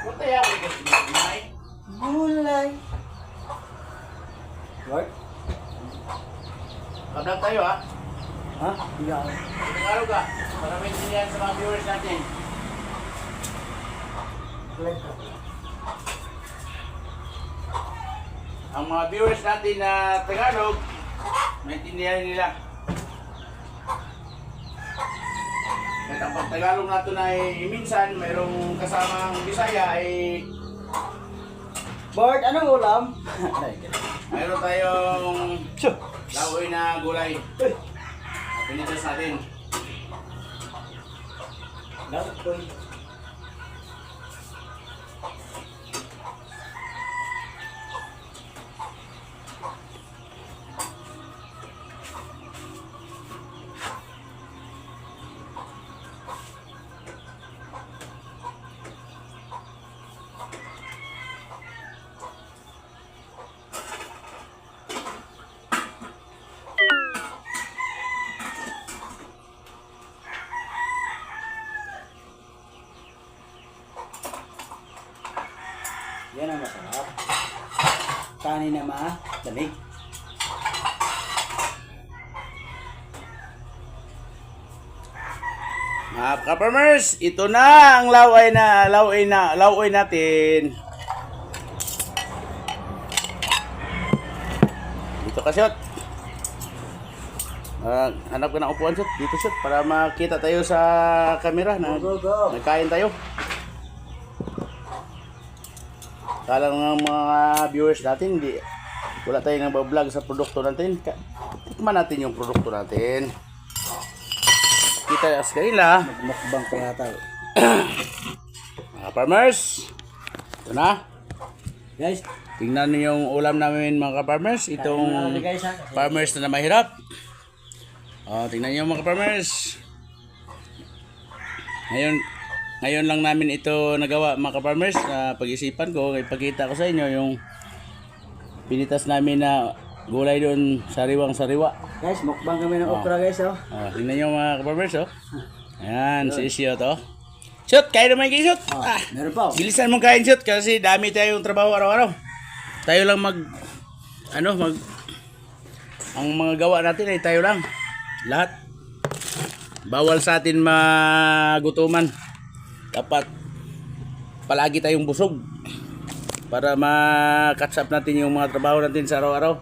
What kaya ako gulay? Gulay. What? Kablog tayo ha. Ha? Hindi ako. Nag-araw ka. Para may sinihan sa mga viewers natin. Ang mga viewers natin na Tagalog, maintindihan nila. At ang pag-Tagalog natin ay minsan mayroong kasamang Bisaya ay Bart, anong ulam? mayroon tayong Sure. lawoy na gulay. Pinitas natin. Lakoy. Yan ang masarap. Kanin na lamig. Mga ka-farmers, ito na ang laway natin. Dito ka, Shot. Hanap ka ng upuan, Shot. Dito, Shot, para makita tayo sa camera na Go, go, go. nagkain tayo. Kala ng mga viewers natin, wala tayong nagbablog sa produkto natin. Tikman natin yung produkto natin. Kita sa kanila. Magmukbang kaya tayo. Mga farmers, ito na. Guys, Tingnan niyo yung ulam namin mga farmers. Itong guys ha. farmers na mahirap. Tingnan niyo mga farmers. Ngayon lang namin ito nagawa mga farmers. Pag-isipan ko, ipakita ko sa inyo yung pinitas namin na gulay doon sariwang-sariwa. Guys, mukbang kami ng okra guys oh. Tingnan niyo mga farmers oh. Ayan, si Isyo to. Shoot, kain naman kayo, Shoot. Meron pa oh. Bilisan mong kain, Shoot, kasi dami tayong trabaho araw-araw. Tayo lang ang mga gawa natin ay tayo lang. Lahat. Bawal sa atin magutuman. Dapat palagi tayong busog para ma-catch up natin yung mga trabaho natin sa araw-araw.